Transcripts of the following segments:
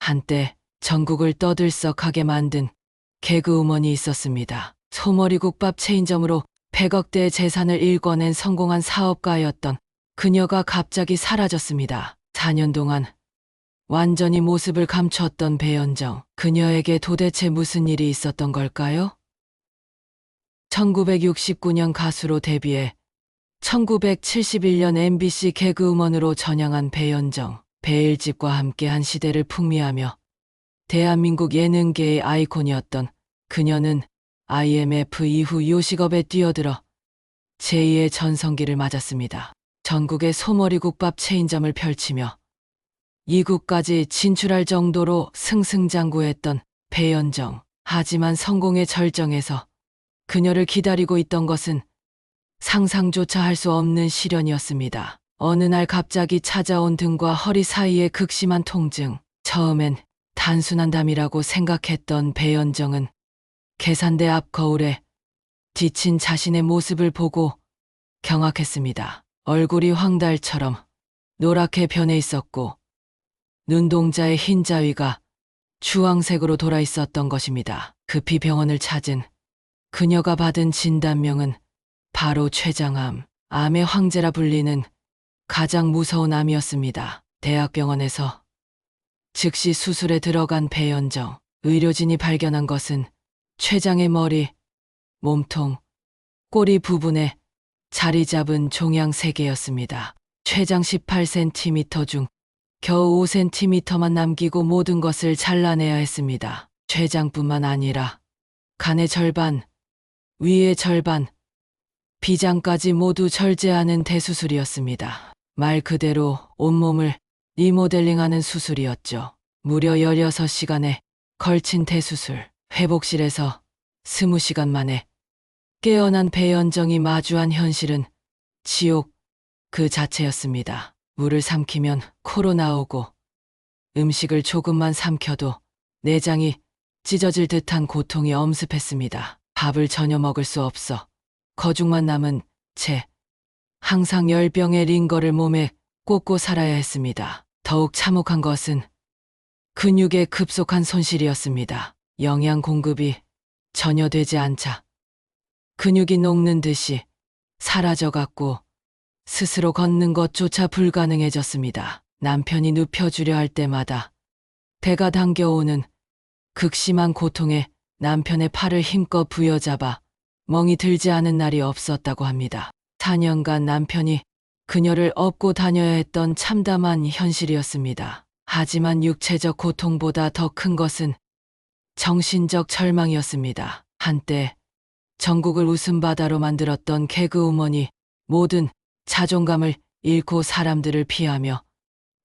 한때 전국을 떠들썩하게 만든 개그우먼이 있었습니다. 소머리국밥 체인점으로 100억대의 재산을 일궈낸 성공한 사업가였던 그녀가 갑자기 사라졌습니다. 4년 동안 완전히 모습을 감췄던 배현정. 그녀에게 도대체 무슨 일이 있었던 걸까요? 1969년 가수로 데뷔해 1971년 MBC 개그우먼으로 전향한 배현정. 배일집과 함께 한 시대를 풍미하며 대한민국 예능계의 아이콘이었던 그녀는 IMF 이후 요식업에 뛰어들어 제2의 전성기를 맞았습니다. 전국의 소머리국밥 체인점을 펼치며 이국까지 진출할 정도로 승승장구했던 배현정. 하지만 성공의 절정에서 그녀를 기다리고 있던 것은 상상조차 할 수 없는 시련이었습니다. 어느 날 갑자기 찾아온 등과 허리 사이의 극심한 통증. 처음엔 단순한 담이라고 생각했던 배현정은 계산대 앞 거울에 지친 자신의 모습을 보고 경악했습니다. 얼굴이 황달처럼 노랗게 변해 있었고 눈동자의 흰 자위가 주황색으로 돌아 있었던 것입니다. 급히 병원을 찾은 그녀가 받은 진단명은 바로 췌장암. 암의 황제라 불리는 가장 무서운 암이었습니다. 대학병원에서 즉시 수술에 들어간 배현정. 의료진이 발견한 것은 췌장의 머리, 몸통, 꼬리 부분에 자리 잡은 종양 3개였습니다. 췌장 18cm 중 겨우 5cm만 남기고 모든 것을 잘라내야 했습니다. 췌장뿐만 아니라 간의 절반, 위의 절반, 비장까지 모두 절제하는 대수술이었습니다. 말 그대로 온몸을 리모델링하는 수술이었죠. 무려 16시간에 걸친 대수술. 회복실에서 20시간 만에 깨어난 배현정이 마주한 현실은 지옥 그 자체였습니다. 물을 삼키면 코로 나오고 음식을 조금만 삼켜도 내장이 찢어질 듯한 고통이 엄습했습니다. 밥을 전혀 먹을 수 없어 거죽만 남은 채 항상 열병의 링거를 몸에 꽂고 살아야 했습니다. 더욱 참혹한 것은 근육의 급속한 손실이었습니다. 영양 공급이 전혀 되지 않자 근육이 녹는 듯이 사라져갔고 스스로 걷는 것조차 불가능해졌습니다. 남편이 눕혀주려 할 때마다 배가 당겨오는 극심한 고통에 남편의 팔을 힘껏 부여잡아 멍이 들지 않은 날이 없었다고 합니다. 4년간 남편이 그녀를 업고 다녀야 했던 참담한 현실이었습니다. 하지만 육체적 고통보다 더 큰 것은 정신적 절망이었습니다. 한때 전국을 웃음바다로 만들었던 개그우먼이 모든 자존감을 잃고 사람들을 피하며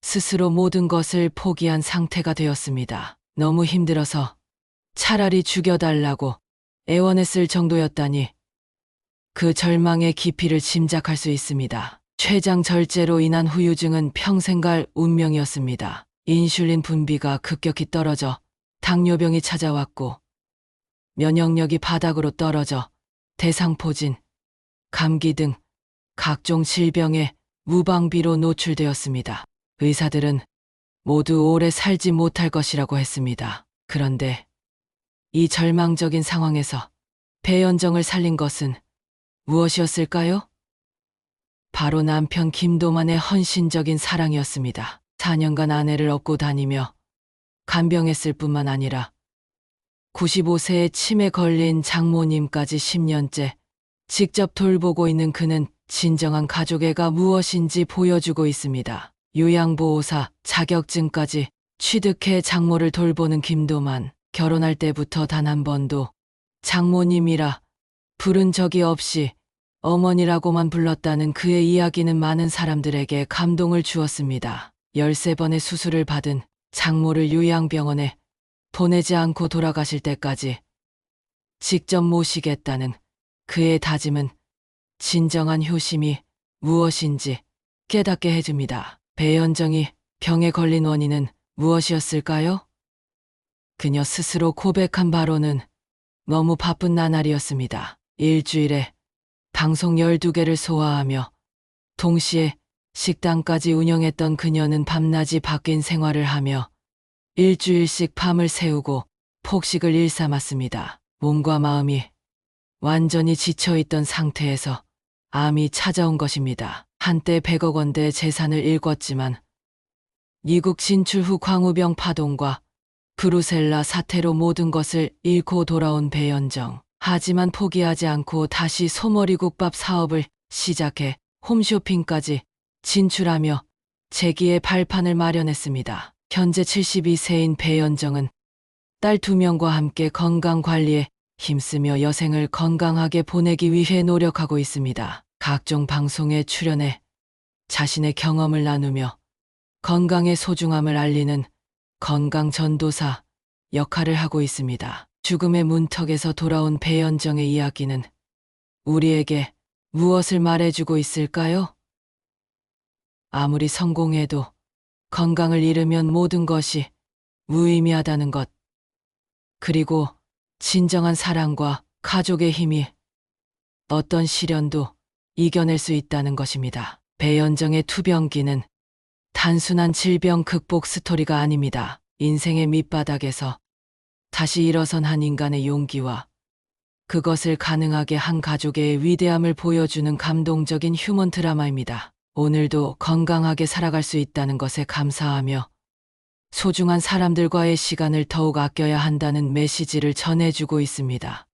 스스로 모든 것을 포기한 상태가 되었습니다. 너무 힘들어서 차라리 죽여달라고 애원했을 정도였다니 그 절망의 깊이를 짐작할 수 있습니다. 췌장 절제로 인한 후유증은 평생 갈 운명이었습니다. 인슐린 분비가 급격히 떨어져 당뇨병이 찾아왔고 면역력이 바닥으로 떨어져 대상포진, 감기 등 각종 질병에 무방비로 노출되었습니다. 의사들은 모두 오래 살지 못할 것이라고 했습니다. 그런데 이 절망적인 상황에서 배현정을 살린 것은 무엇이었을까요? 바로 남편 김도만의 헌신적인 사랑이었습니다. 4년간 아내를 업고 다니며 간병했을 뿐만 아니라 95세에 치매 걸린 장모님까지 10년째 직접 돌보고 있는 그는 진정한 가족애가 무엇인지 보여주고 있습니다. 요양보호사 자격증까지 취득해 장모를 돌보는 김도만. 결혼할 때부터 단 한 번도 장모님이라 부른 적이 없이 어머니라고만 불렀다는 그의 이야기는 많은 사람들에게 감동을 주었습니다. 13번의 수술을 받은 장모를 요양병원에 보내지 않고 돌아가실 때까지 직접 모시겠다는 그의 다짐은 진정한 효심이 무엇인지 깨닫게 해줍니다. 배현정이 병에 걸린 원인은 무엇이었을까요? 그녀 스스로 고백한 바로는 너무 바쁜 나날이었습니다. 일주일에 방송 12개를 소화하며 동시에 식당까지 운영했던 그녀는 밤낮이 바뀐 생활을 하며 일주일씩 밤을 새우고 폭식을 일삼았습니다. 몸과 마음이 완전히 지쳐있던 상태에서 암이 찾아온 것입니다. 한때 100억 원대 재산을 일궜지만 미국 진출 후 광우병 파동과 브루셀라 사태로 모든 것을 잃고 돌아온 배현정. 하지만 포기하지 않고 다시 소머리국밥 사업을 시작해 홈쇼핑까지 진출하며 재기의 발판을 마련했습니다. 현재 72세인 배현정은 딸 2명과 함께 건강관리에 힘쓰며 여생을 건강하게 보내기 위해 노력하고 있습니다. 각종 방송에 출연해 자신의 경험을 나누며 건강의 소중함을 알리는 건강 전도사 역할을 하고 있습니다. 죽음의 문턱에서 돌아온 배현정의 이야기는 우리에게 무엇을 말해주고 있을까요? 아무리 성공해도 건강을 잃으면 모든 것이 무의미하다는 것, 그리고 진정한 사랑과 가족의 힘이 어떤 시련도 이겨낼 수 있다는 것입니다. 배현정의 투병기는 단순한 질병 극복 스토리가 아닙니다. 인생의 밑바닥에서 다시 일어선 한 인간의 용기와 그것을 가능하게 한 가족의 위대함을 보여주는 감동적인 휴먼 드라마입니다. 오늘도 건강하게 살아갈 수 있다는 것에 감사하며 소중한 사람들과의 시간을 더욱 아껴야 한다는 메시지를 전해주고 있습니다.